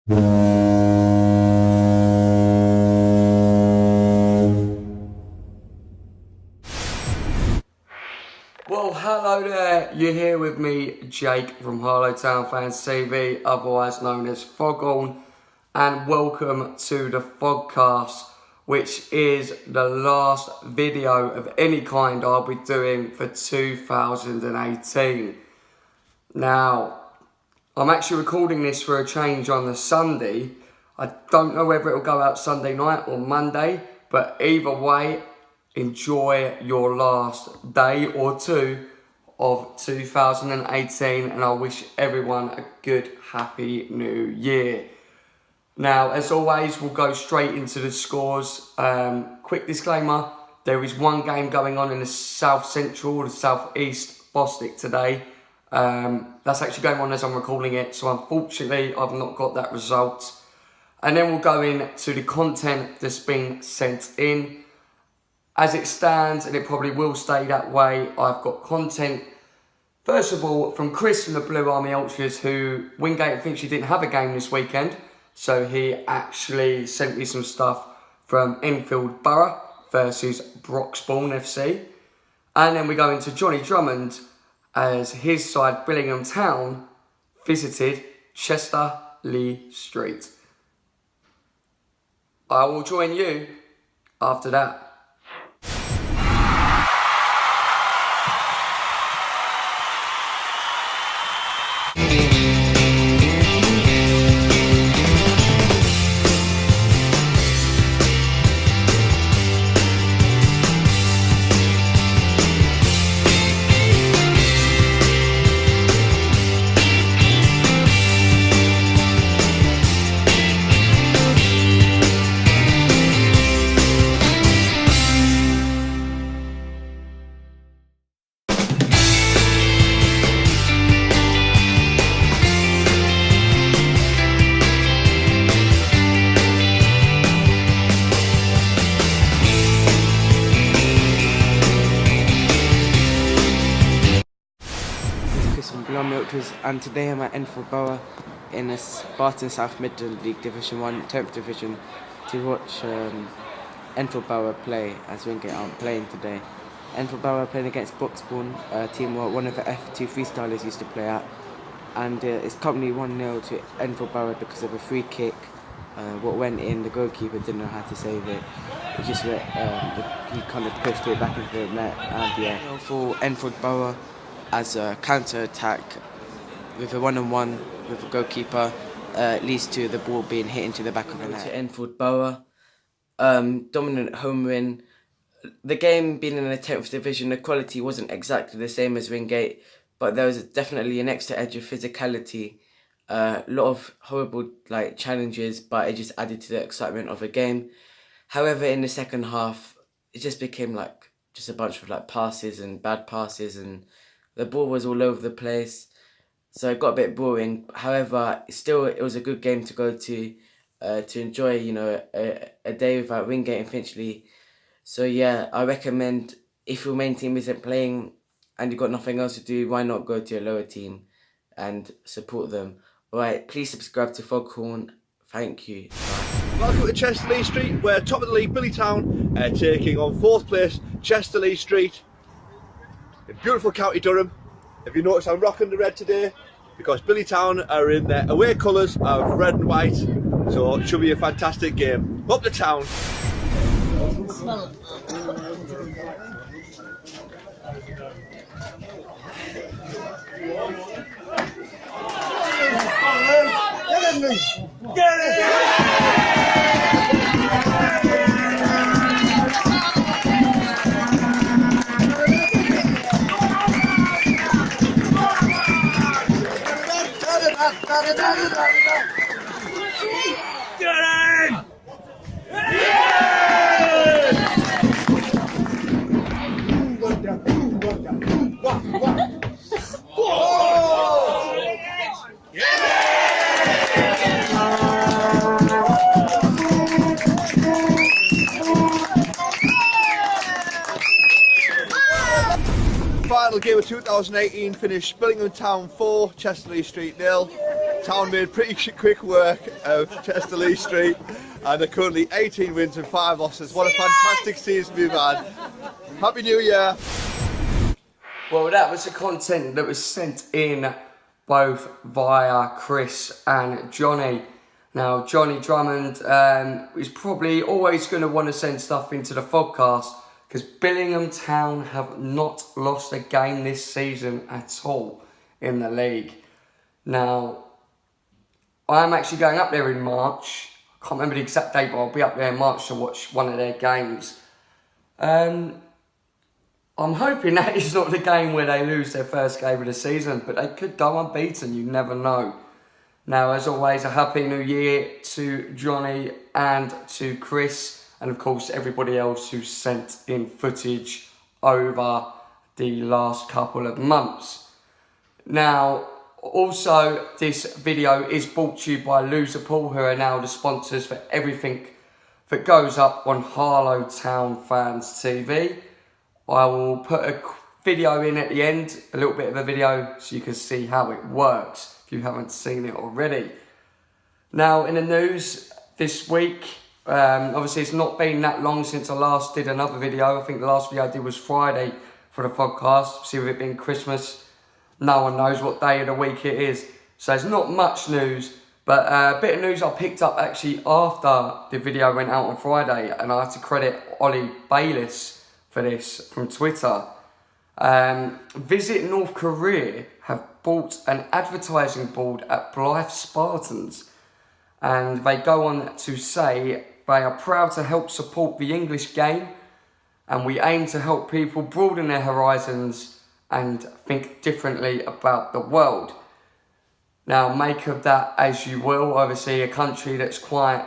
Well, hello there, you're here with me, Jake from Harlow Town Fans TV, otherwise known as Foghorn, and welcome to the Fogcast, which is the last video of any kind I'll be doing for 2018. Now, I'm actually recording this for a change on the Sunday. I don't know whether it'll go out Sunday night or Monday, but either way, enjoy your last day or two of 2018, and I wish everyone a good, happy new year. Now, as always, we'll go straight into the scores. Quick disclaimer, there is one game going on in the South Central, the South East Bostik today. That's actually going on as I'm recording it, so unfortunately I've not got that result. And then we'll go into the content that's been sent in. As it stands, and it probably will stay that way, I've got content, first of all, from Chris from the Blue Army Ultras, who Wingate Finchley didn't have a game this weekend, so he actually sent me some stuff from Enfield Borough versus Broxbourne FC. And then we go into Johnny Drummond, as his side, Billingham Town, visited Chester Lee Street. I will join you after that. And today I'm at Enfield Borough in the Spartan South Midland League Division 1, 10th Division, to watch Enfield Borough play, as Wingate aren't playing today. Enfield Borough playing against Broxbourne, a team where one of the F2 freestylers used to play at, and it's currently 1-0 to Enfield Borough because of a free kick. What went in, the goalkeeper didn't know how to save it. It just went, he kind of pushed it back into the net, and yeah, for Enfield Borough as a counter-attack with a one-on-one with a goalkeeper, leads to the ball being hit into the back of the net. To Enfield Borough, dominant home win. The game being in the 10th division, the quality wasn't exactly the same as Wingate, but there was definitely an extra edge of physicality. A lot of horrible challenges, but it just added to the excitement of the game. However, in the second half, it just became just a bunch of passes and bad passes, and the ball was all over the place. So it got a bit boring. However, still, it was a good game to go to enjoy, a day without Wingate and Finchley. So yeah, I recommend, if your main team isn't playing and you've got nothing else to do, why not go to a lower team and support them. Alright, please subscribe to Foghorn. Thank you. Bye. Welcome to Chester Lee Street. We're top of the league, Billy Town, taking on 4th place, Chester Lee Street, in beautiful County Durham. Have you noticed I'm rocking the red today? Because Billy Town are in their away colours of red and white, so it should be a fantastic game. Up the town! Get it! Final game of 2018 finished Billingham Town 4, Chester Lee Street 0. Town made pretty quick work of Chester Lee Street and are currently 18 wins and 5 losses. What a fantastic season we've had. Happy New Year. Well, that was the content that was sent in both via Chris and Johnny. Now, Johnny Drummond is probably always going to want to send stuff into the podcast because Billingham Town have not lost a game this season at all in the league. Now, I'm actually going up there in March. I can't remember the exact date, but I'll be up there in March to watch one of their games. I'm hoping that is not the game where they lose their first game of the season, but they could go unbeaten, you never know. Now, as always, a Happy New Year to Johnny and to Chris, and of course everybody else who sent in footage over the last couple of months. Now, also, this video is brought to you by Loserpool, who are now the sponsors for everything that goes up on Harlow Town Fans TV. I will put a video in at the end, a little bit of a video, so you can see how it works if you haven't seen it already. Now, in the news this week, obviously it's not been that long since I last did another video. I think the last video I did was Friday for the podcast. See, with it being Christmas, no one knows what day of the week it is. So there's not much news, but a bit of news I picked up actually after the video went out on Friday, and I have to credit Ollie Bayliss for this from Twitter. Visit North Korea have bought an advertising board at Blythe Spartans, and they go on to say they are proud to help support the English game, and we aim to help people broaden their horizons and think differently about the world. Now, make of that as you will. Obviously, a country that's quite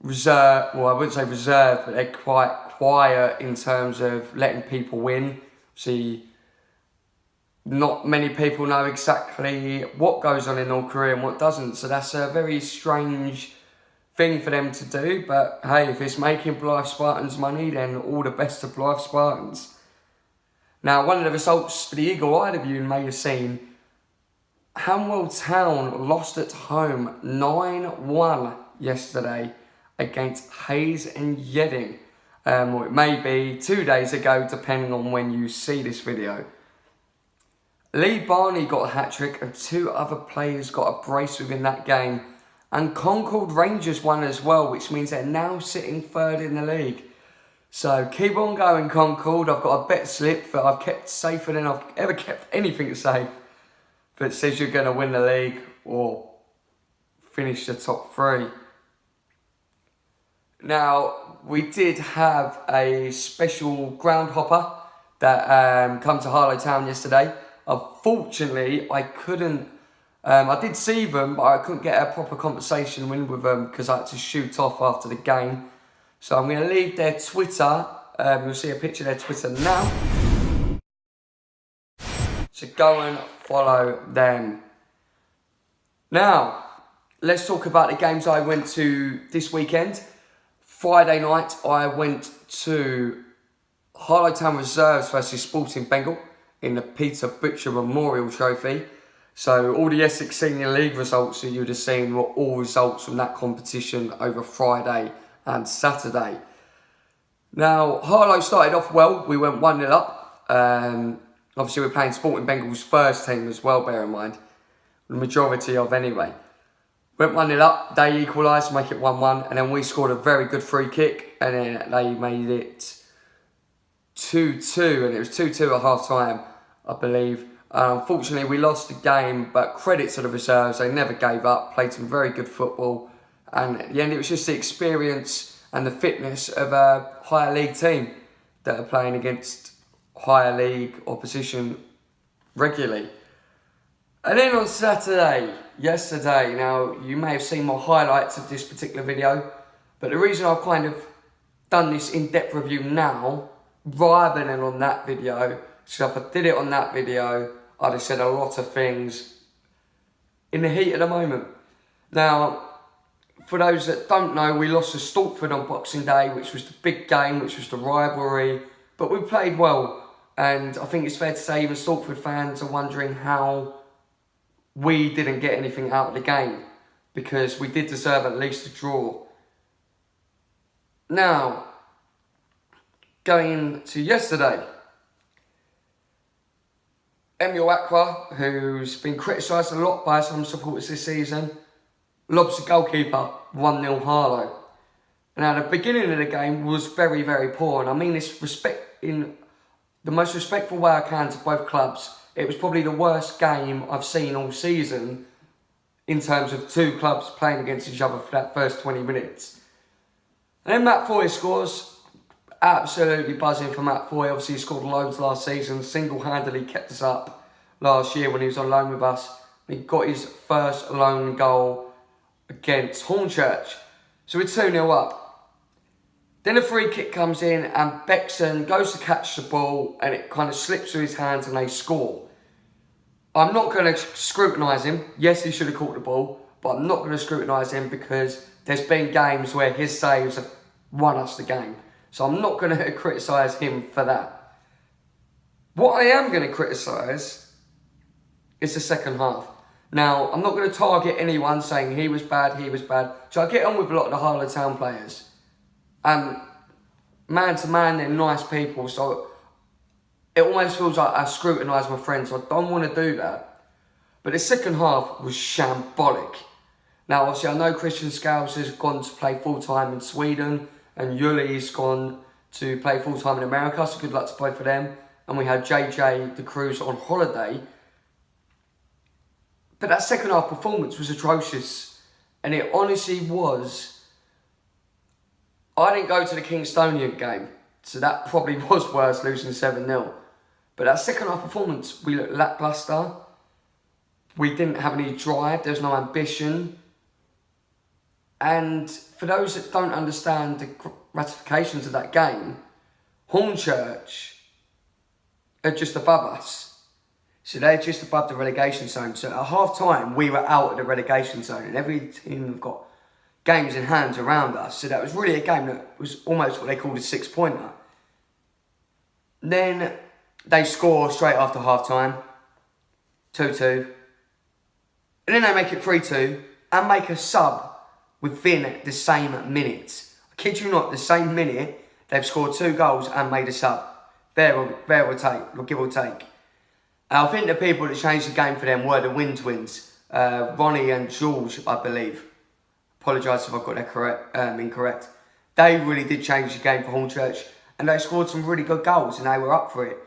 reserved, well, I wouldn't say reserved, but they're quite quiet in terms of letting people win. See, not many people know exactly what goes on in North Korea and what doesn't, so that's a very strange thing for them to do. But hey, if it's making Blythe Spartans money, then all the best to Blythe Spartans. Now, one of the results for the eagle-eyed of you may have seen, Hanwell Town lost at home 9-1 yesterday against Hayes and Yedding. Or it may be 2 days ago, depending on when you see this video. Lee Barney got a hat-trick and 2 other players got a brace within that game. And Concord Rangers won as well, which means they're now sitting 3rd in the league. So keep on going, Concord. I've got a bet slip that I've kept safer than I've ever kept anything safe that says you're going to win the league or finish the top 3. Now, we did have a special groundhopper that come to Harlow Town yesterday. Unfortunately, I couldn't, I did see them, but I couldn't get a proper conversation with them because I had to shoot off after the game. So I'm going to leave their Twitter, you'll see a picture of their Twitter now. So go and follow them. Now, let's talk about the games I went to this weekend. Friday night, I went to Harlow Town Reserves versus Sporting Bengal in the Peter Butcher Memorial Trophy. So all the Essex Senior League results that you'd have seen were all results from that competition over Friday and Saturday. Now, Harlow started off well. We went 1-0 up. Obviously, we're playing Sporting Bengal's first team as well, bear in mind. The majority of anyway. Went 1-0 up, they equalised to make it 1-1, and then we scored a very good free kick, and then they made it 2-2, and it was 2-2 at half-time, I believe. Unfortunately, we lost the game, but credit to the reserves, they never gave up, played some very good football, and at the end it was just the experience and the fitness of a higher league team that are playing against higher league opposition regularly. And then on yesterday, now you may have seen my highlights of this particular video, but the reason I've kind of done this in-depth review now, rather than on that video, so if I did it on that video, I'd have said a lot of things in the heat of the moment. Now, for those that don't know, we lost to Stortford on Boxing Day, which was the big game, which was the rivalry, but we played well, and I think it's fair to say even Stortford fans are wondering how we didn't get anything out of the game because we did deserve at least a draw. Now, going to yesterday, Emil Aqua, who's been criticised a lot by some supporters this season, lobs the goalkeeper 1-0 Harlow. Now, the beginning of the game was very, very poor, and I mean this in the most respectful way I can to both clubs. It was probably the worst game I've seen all season in terms of two clubs playing against each other for that first 20 minutes. And then Matt Foy scores. Absolutely buzzing for Matt Foy. Obviously, he scored loads last season. Single-handedly kept us up last year when he was on loan with us. He got his first loan goal against Hornchurch. So we're 2-0 up. Then a free kick comes in and Bexon goes to catch the ball and it kind of slips through his hands and they score. I'm not going to scrutinise him. Yes, he should have caught the ball, but I'm not going to scrutinise him because there's been games where his saves have won us the game. So I'm not going to criticise him for that. What I am going to criticise is the second half. Now, I'm not going to target anyone saying he was bad. So I get on with a lot of the Harlow Town players. Man to man, they're nice people, so it almost feels like I scrutinise my friends, so I don't want to do that. But the second half was shambolic. Now, obviously, I know Christian Scales has gone to play full-time in Sweden, and Yuli's gone to play full-time in America, so good luck to both of them. And we had JJ the Cruz on holiday. But that second half performance was atrocious, and it honestly was. I didn't go to the Kingstonian game, so that probably was worse, losing 7-0. But that second half performance, we looked lacklustre. We didn't have any drive, there was no ambition. And for those that don't understand the ratifications of that game, Hornchurch are just above us. So they're just above the relegation zone. So at half time, we were out of the relegation zone, and every team have got games in hand around us. So that was really a game that was almost what they called a 6-pointer. Then they score straight after half time, 2-2. And then they make it 3-2 and make a sub within the same minute. I kid you not, the same minute, they've scored 2 goals and made a sub. Fair or give or take. I think the people that changed the game for them were the Win Twins, Ronnie and George, I believe. Apologise if I got that incorrect. They really did change the game for Hornchurch, and they scored some really good goals, and they were up for it.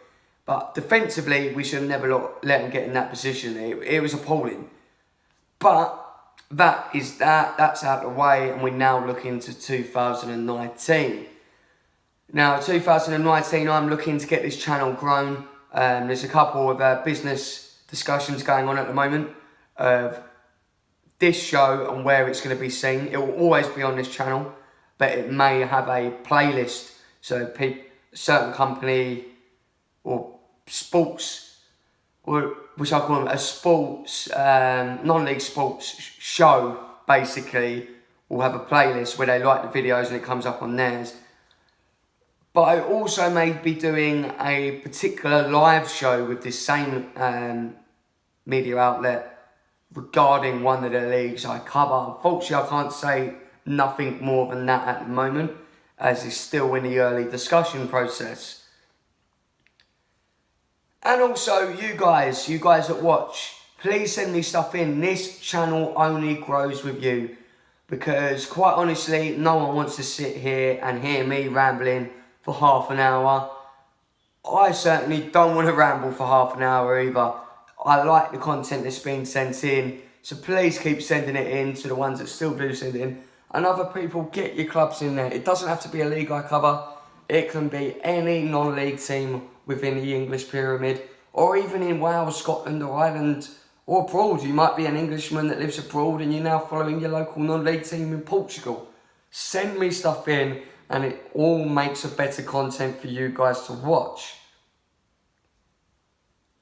But defensively, we should have never let them get in that position. It was appalling. But that's out of the way, and we now look into 2019. Now, 2019, I'm looking to get this channel grown. There's a couple of business discussions going on at the moment of this show and where it's going to be seen. It will always be on this channel, but it may have a playlist. So a certain company or sports, or which I call them a sports, non-league sports show, basically, will have a playlist where they like the videos and it comes up on theirs. But I also may be doing a particular live show with this same media outlet regarding one of the leagues I cover. Unfortunately, I can't say nothing more than that at the moment, as it's still in the early discussion process. And also, you guys that watch, please send me stuff in. This channel only grows with you, because quite honestly, no one wants to sit here and hear me rambling for half an hour. I certainly don't want to ramble for half an hour either. I like the content that's being sent in, so please keep sending it in to the ones that still do send it in. And other people, get your clubs in there. It doesn't have to be a league I cover. It can be any non-league team within the English pyramid, or even in Wales, Scotland or Ireland, or abroad. You might be an Englishman that lives abroad and you're now following your local non-league team in Portugal. Send me stuff in, and it all makes a better content for you guys to watch.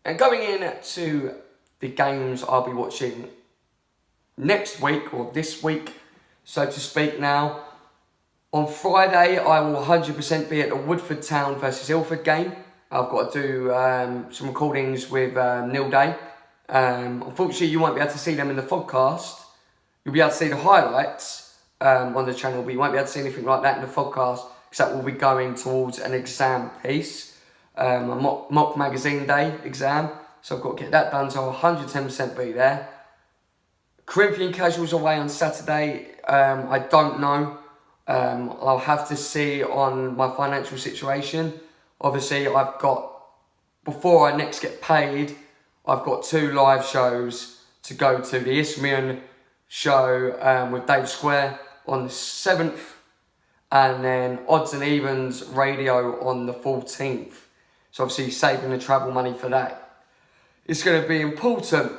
And going into the games I'll be watching next week, or this week, so to speak now. On Friday, I will 100% be at the Woodford Town versus Ilford game. I've got to do some recordings with Neil Day, Unfortunately, you won't be able to see them in the podcast. You'll be able to see the highlights on the channel, but you won't be able to see anything like that in the podcast, because that will be going towards an exam piece, a mock magazine day exam. So I've got to get that done, so I'll 110% be there. Corinthian Casuals away on Saturday. I don't know. I'll have to see on my financial situation. Obviously, I've got, before I next get paid, I've got 2 live shows to go to. The Isthmian show with Dave Square on the 7th, and then Odds and Evens radio on the 14th. So obviously saving the travel money for that. It's going to be important.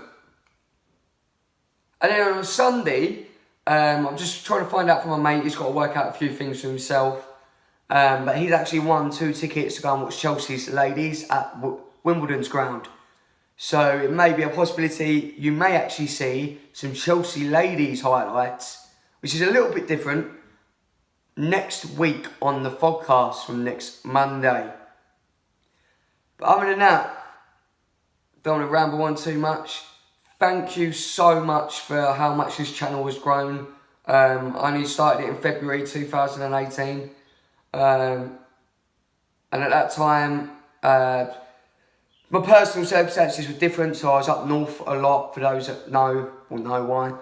And then on a Sunday, I'm just trying to find out from my mate. He's got to work out a few things for himself. But he's actually won 2 tickets to go and watch Chelsea's ladies at Wimbledon's ground. So it may be a possibility you may actually see some Chelsea ladies highlights, which is a little bit different, next week on the podcast from next Monday. But other than that, don't want to ramble on too much. Thank you so much for how much this channel has grown. I only started it in February 2018. And at that time, my personal circumstances were different, so I was up north a lot, for those that know, will know why.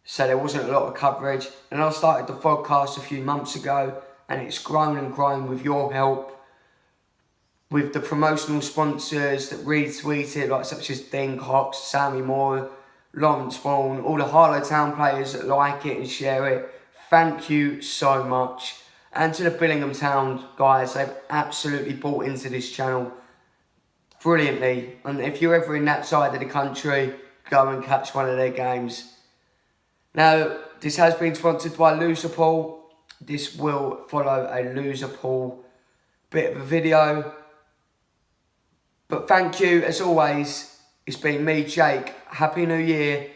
So there wasn't a lot of coverage. And I started the podcast a few months ago, and it's grown and grown with your help, with the promotional sponsors that retweet it, like such as Dean Cox, Sammy Moore, Lawrence Vaughan, all the Harlow Town players that like it and share it. Thank you so much. And to the Billingham Town guys, they've absolutely bought into this channel brilliantly. And if you're ever in that side of the country, go and catch one of their games. Now, this has been sponsored by Loserpool. This will follow a Loserpool bit of a video. But thank you, as always. It's been me, Jake. Happy New Year.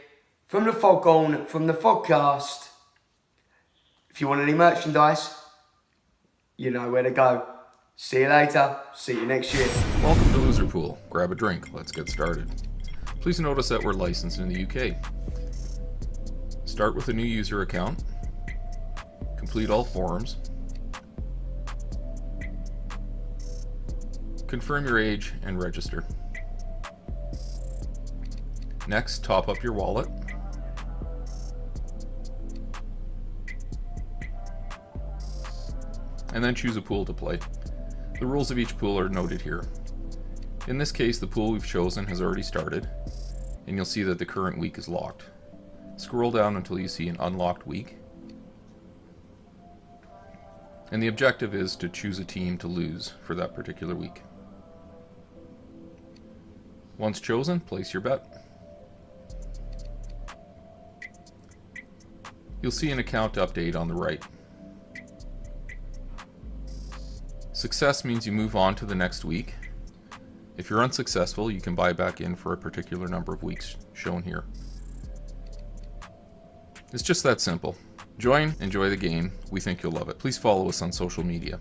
From the Foghorn, from the Fogcast. If you want any merchandise, you know where to go. See you later. See you next year. Welcome to Loserpool. Grab a drink. Let's get started. Please notice that we're licensed in the UK. Start with a new user account. Complete all forms. Confirm your age and register. Next, top up your wallet. And then choose a pool to play. The rules of each pool are noted here. In this case, the pool we've chosen has already started, and you'll see that the current week is locked. Scroll down until you see an unlocked week. And the objective is to choose a team to lose for that particular week. Once chosen, place your bet. You'll see an account update on the right. Success means you move on to the next week. If you're unsuccessful, you can buy back in for a particular number of weeks, shown here. It's just that simple. Join, enjoy the game. We think you'll love it. Please follow us on social media.